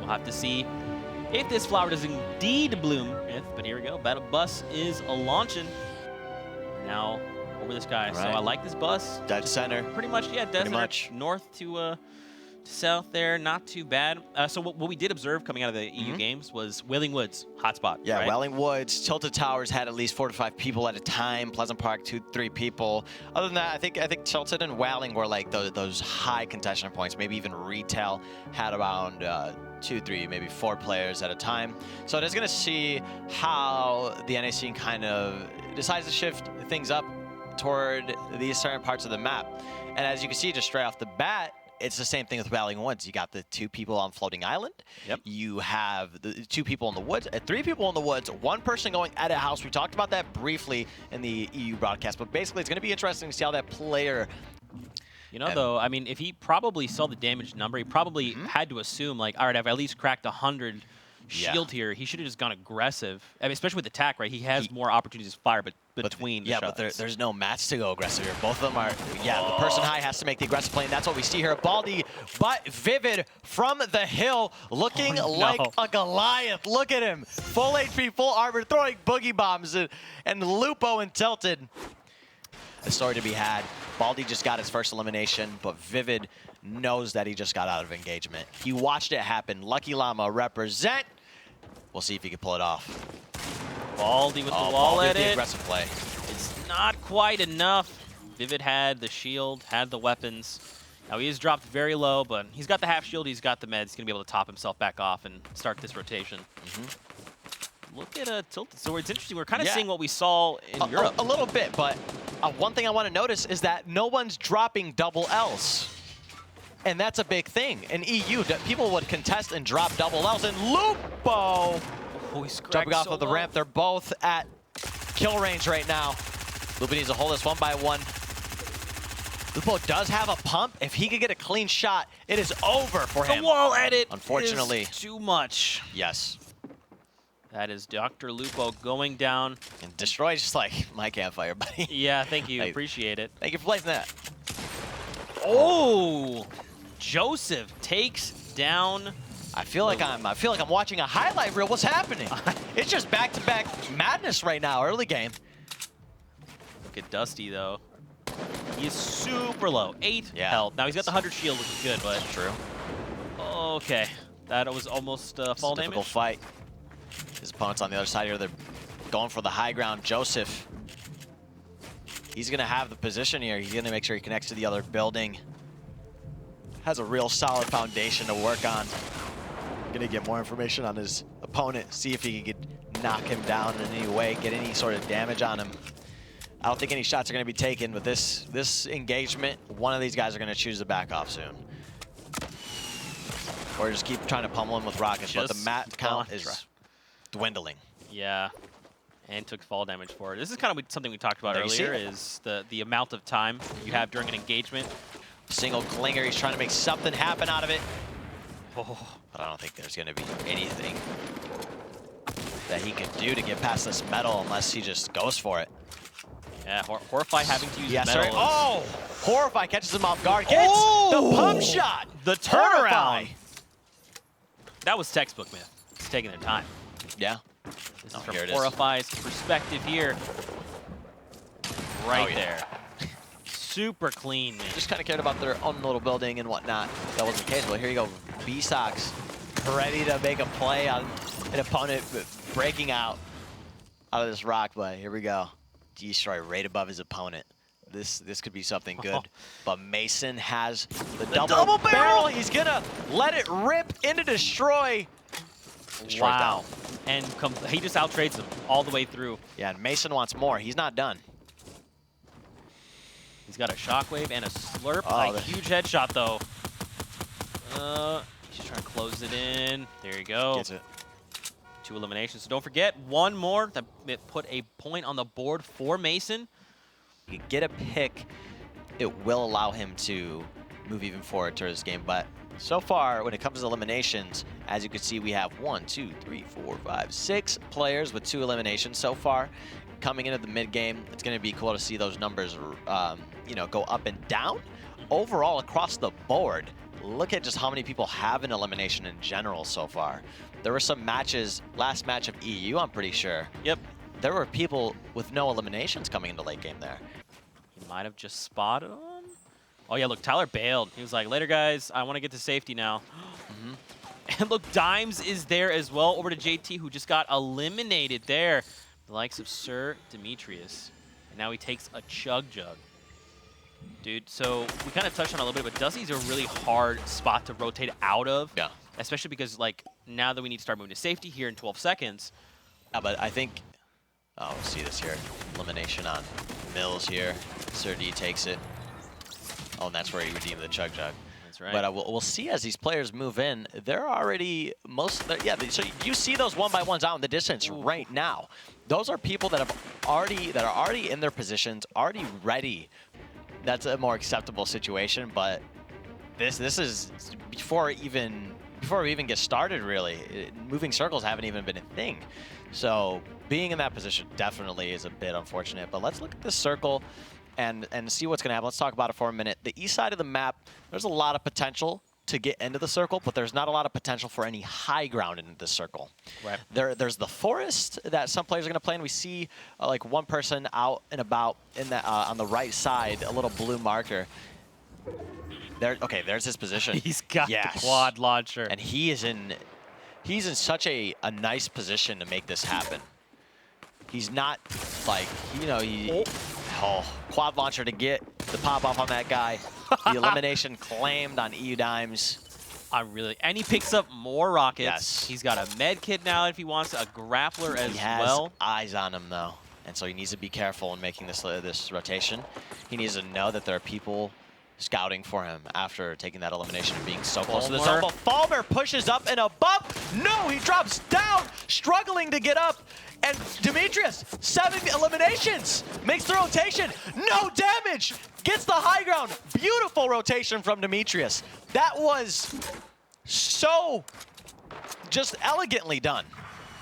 have to see if this flower does indeed bloom. But here we go. Battle bus is launching. Now over the sky. Right. So I like this bus. Dead center. Pretty much, yeah, dead center. Much. North to south there. Not too bad. So what we did observe coming out of the EU games was Wailing Woods, hotspot. Yeah, right? Wailing Woods, Tilted Towers had at least 4 to 5 people at a time. Pleasant Park, 2 to 3 people. Other than that, I think Tilted and Wailing were like those high contestant points. Maybe even Retail had around 2, 3, maybe 4 players at a time. So it is going to see how the NA scene kind of decides to shift things up toward these certain parts of the map. And as you can see, just straight off the bat, it's the same thing with Wailing Woods. You got the 2 people on Floating Island. Yep. You have the 2 people in the woods, 3 people in the woods, 1 person going at a house. We talked about that briefly in the EU broadcast, but basically it's going to be interesting to see how that player. You know, though, I mean, if he probably saw the damage number, he probably had to assume, like, all right, I've at least cracked 100 shield here. He should have just gone aggressive. I mean, especially with attack, right? He has more opportunities to fire, but between the shots. But there's no match to go aggressive here. Both of them are, the person high has to make the aggressive play, and that's what we see here. Baldy, but Vivid from the hill, looking like a Goliath. Look at him. Full HP, full armor, throwing boogie bombs, and Lupo and Tilted. A story to be had. Baldy just got his first elimination, but Vivid knows that he just got out of engagement. He watched it happen. Lucky Llama represent. We'll see if he can pull it off. Baldy with the wall at it. Aggressive play. It's not quite enough. Vivid had the shield, had the weapons. Now he is dropped very low, but he's got the half shield, he's got the meds. He's going to be able to top himself back off and start this rotation. Look at Tilted. So it's interesting. We're kind of seeing what we saw in Europe. A little bit, but one thing I want to notice is that no one's dropping double Ls. And that's a big thing. In EU, people would contest and drop double Ls. And Lupo jumping off of the ramp. They're both at kill range right now. Lupo needs to hold this 1 by 1. Lupo does have a pump. If he could get a clean shot, it is over for him. The wall edit, unfortunately, is too much. Yes. That is Dr. Lupo going down. And Destroy's just like, my campfire, buddy. Yeah, thank you. Appreciate it. Thank you for placing that. Oh, Joseph takes down. I feel like I'm watching a highlight reel. What's happening? It's just back-to-back madness right now, early game. Look at Dusty though. He's super low. 8 health. Now he's got the 100 shield, which is good, but true. Okay, that was almost fall damage. Difficult fight. His opponent's on the other side here. They're going for the high ground. Joseph, he's going to have the position here. He's going to make sure he connects to the other building. Has a real solid foundation to work on. Going to get more information on his opponent, see if he could knock him down in any way, get any sort of damage on him. I don't think any shots are going to be taken, but this engagement, one of these guys are going to choose to back off soon. Or just keep trying to pummel him with rockets, but the mat count is dwindling. Yeah, and took fall damage for it. This is kind of something we talked about earlier, is the amount of time you have during an engagement. Single clinger, he's trying to make something happen out of it. But I don't think there's going to be anything that he can do to get past this metal unless he just goes for it. Yeah, Horrify having to use metal. Right. Oh, Horrify catches him off guard. Gets the pump shot. The turnaround. That was textbook, man. It's taking their time. Yeah. This is from Horrify's perspective here. Right there. Super clean, man. Just kind of cared about their own little building and whatnot. That wasn't the case. Well, here you go. B-Sox ready to make a play on an opponent breaking out of this rock, but here we go. Destroy right above his opponent. This could be something good. But Mason has the double barrel. He's gonna let it rip into Destroy. Wow. And he just outtrades him all the way through. Yeah, and Mason wants more. He's not done. He's got a shockwave and a slurp. A huge headshot though. He's just trying to close it in. There you go. Gets it. 2 eliminations. So don't forget, one more that put a point on the board for Mason. You get a pick, it will allow him to move even forward towards this game. But so far, when it comes to eliminations, as you can see, we have 1, 2, 3, 4, 5, 6 players with 2 eliminations so far. Coming into the mid game, it's going to be cool to see those numbers, you know, go up and down. Overall, across the board, look at just how many people have an elimination in general so far. There were some matches, last match of EU, I'm pretty sure. Yep. There were people with no eliminations coming into late game there. He might have just spotted him. Oh, yeah, look, Tyler bailed. He was like, later, guys. I want to get to safety now. And look, Dimes is there as well, over to JT, who just got eliminated there. The likes of Sir Demetrius. And now he takes a Chug Jug. Dude, so we kind of touched on it a little bit, but Dusty's a really hard spot to rotate out of. Yeah. Especially because, like, now that we need to start moving to safety here in 12 seconds. Yeah, but I think, oh, we'll see this here. Elimination on Mills here. Sir D takes it. Oh, and that's where he redeemed the Chug Jug. That's right. But we'll see as these players move in. They're already yeah. So you see those 1x1s out in the distance right now. Those are people that are already in their positions, already ready. That's a more acceptable situation. But this is before we even get started. Really, moving circles haven't even been a thing. So being in that position definitely is a bit unfortunate. But let's look at this circle and see what's going to happen. Let's talk about it for a minute. The east side of the map, there's a lot of potential to get into the circle, but there's not a lot of potential for any high ground in this circle. Right. There's the forest that some players are going to play in. We see like one person out and about in the on the right side, a little blue marker. There, okay, there's his position. He's got the quad launcher. And he's in such a nice position to make this happen. He's not like, you know, quad launcher to get the pop off on that guy. The elimination claimed on EU Dimes. And he picks up more rockets. Yes. He's got a med kit now if he wants, a grappler as well. He has eyes on him though, and so he needs to be careful in making this rotation. He needs to know that there are people scouting for him after taking that elimination and being so close to the zone. Falmer pushes up and above. No, he drops down, struggling to get up. And Demetrius, 7 eliminations, makes the rotation. No damage, gets the high ground. Beautiful rotation from Demetrius. That was so just elegantly done.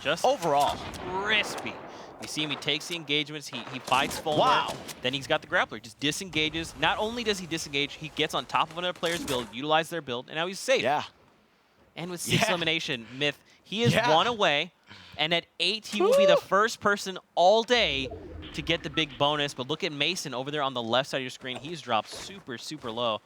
Just overall. Crispy. You see him, he takes the engagements, he fights Fulmer. Wow. Then he's got the grappler, he just disengages. Not only does he disengage, he gets on top of another player's build, utilize their build, and now he's safe. Yeah. And with 6 elimination, Myth, he is 1 away. And at 8, he will be the first person all day to get the big bonus. But look at Mason over there on the left side of your screen. He's dropped super, super low.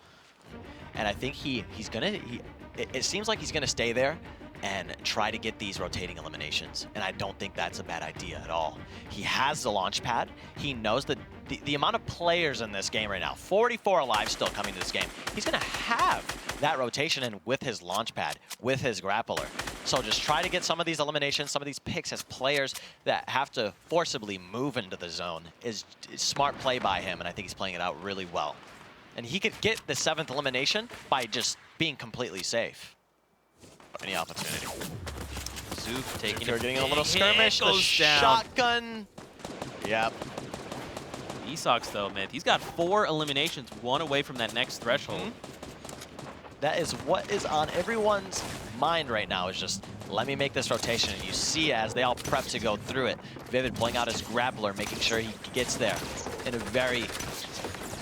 And I think it seems like he's gonna stay there and try to get these rotating eliminations. And I don't think that's a bad idea at all. He has the launch pad. He knows that the amount of players in this game right now, 44 alive still coming to this game. He's gonna have that rotation in with his launch pad, with his grappler. So just try to get some of these eliminations, some of these picks as players that have to forcibly move into the zone is smart play by him, and I think he's playing it out really well. And he could get the 7th elimination by just being completely safe. Any opportunity. Zook taking it. Getting a little skirmish. The shotgun. Yep. Esox though, man, he's got 4 eliminations, 1 away from that next threshold. That is what is on everyone's mind right now, is just let me make this rotation. And you see as they all prep to go through it, Vivid pulling out his grappler, making sure he gets there in a very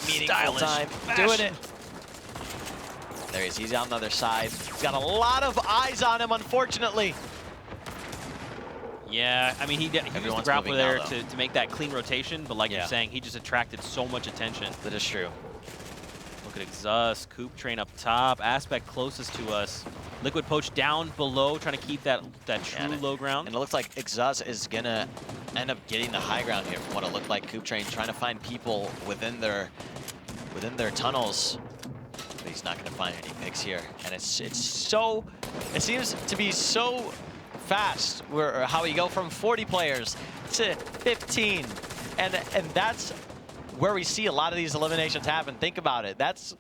meaningful time. Doing it. There he is. He's on the other side. He's got a lot of eyes on him, unfortunately. Yeah, I mean, he used the grappler there to make that clean rotation, but like you're saying, he just attracted so much attention. That is true. Look at Exus, Coop Train up top, Aspect closest to us. Liquid Poach down below, trying to keep that true low ground. And it looks like Exus is going to end up getting the high ground here from what it looked like. Coop Train trying to find people within their tunnels. But he's not going to find any picks here. And it seems to be so fast how we go from 40 players to 15. And that's where we see a lot of these eliminations happen. Think about it. That's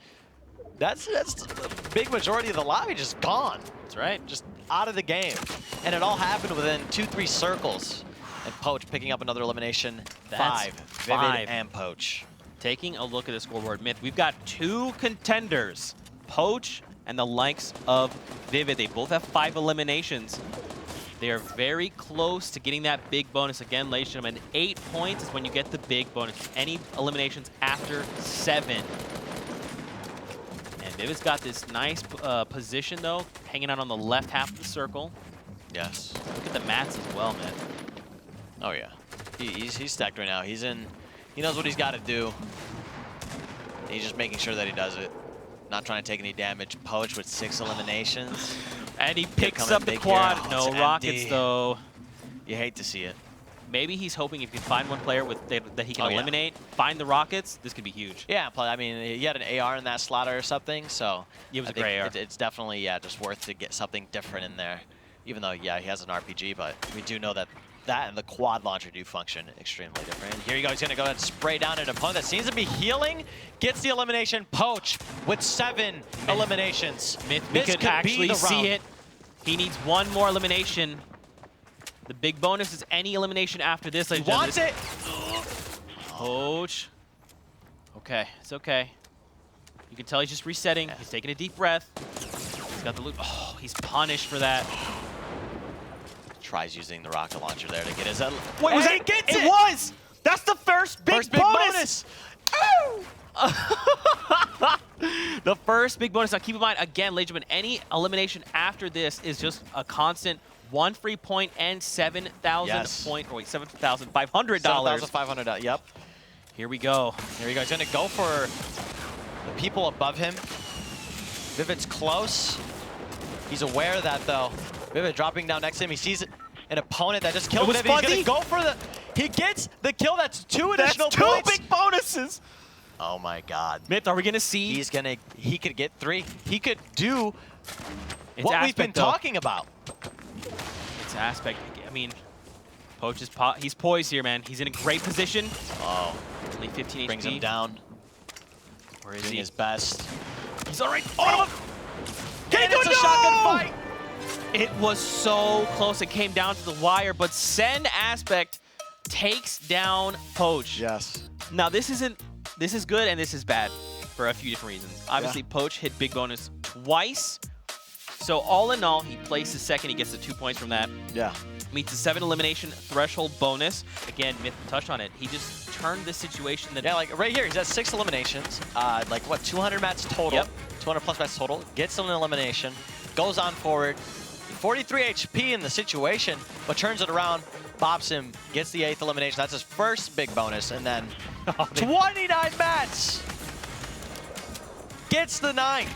the big majority of the lobby just gone. That's right. Just out of the game. And it all happened within 2-3 circles. And Poach picking up another elimination. That's 5. Vivid and Poach. Taking a look at the scoreboard, Myth, we've got 2 contenders, Poach and the likes of Vivid. They both have 5 eliminations. They are very close to getting that big bonus. Again, ladies and gentlemen, 8 points is when you get the big bonus. Any eliminations after 7. And Vivid's got this nice position, though, hanging out on the left half of the circle. Yes. Look at the mats as well, man. Oh, yeah. He's stacked right now. He knows what he's got to do. He's just making sure that he does it. Not trying to take any damage. POACH with 6 eliminations. And he picks up the quad. Oh, no rockets, though. You hate to see it. Maybe he's hoping if he can find one player that he can eliminate, find the rockets, this could be huge. Yeah, I mean, he had an AR in that slot or something, so it was a gray AR. It's definitely, just worth to get something different in there. Even though, he has an RPG, but we do know that and the quad launcher do function extremely different. And here you go, he's gonna go ahead and spray down an opponent that seems to be healing, gets the elimination. POACH with 7 eliminations. We could actually see it. He needs one more elimination. The big bonus is any elimination after this. He wants it! POACH. Okay, it's okay. You can tell he's just resetting. He's taking a deep breath. He's got the loot. Oh, he's punished for that. Tries using the rocket launcher there to get his... Wait, was it? It was! That's the first big bonus! The first big bonus. Now keep in mind, again, ladies and gentlemen, any elimination after this is just a constant 1 free point and $7,000 point. Or wait, $7,500. $7,500. Yep. Here we go. Here we go. He's gonna go for the people above him. Vivid's close. He's aware of that though. Vivid dropping down next to him. He sees an opponent that just killed Vivid. He's gonna go for the. He gets the kill. That's 2 additional points. That's 2 big bonuses. Oh my God. Myth, are we gonna see? He could get 3. He could do what we've been talking about. It's Aspect. I mean, POACH is he's poised here, man. He's in a great position. Oh. Only 15 Brings HP. him down. Where is Doing he? his best. He's all right. Oh! And it's a shotgun fight. It was so close. It came down to the wire, but Send Aspect takes down POACH. Yes. Now this is good and this is bad for a few different reasons. Obviously, POACH hit big bonus twice. So all in all, he places second. He gets the 2 points from that. Yeah. Meets the 7 elimination threshold bonus. Again, Myth touched on it. He just turned this situation that... Yeah, like right here, he's at 6 eliminations. Like what, 200 mats total? Yep. 200 plus mats total. Gets an elimination. Goes on forward. 43 HP in the situation, but turns it around, bops him, gets the 8th elimination. That's his first big bonus, and then 29 mats. Gets the 9th.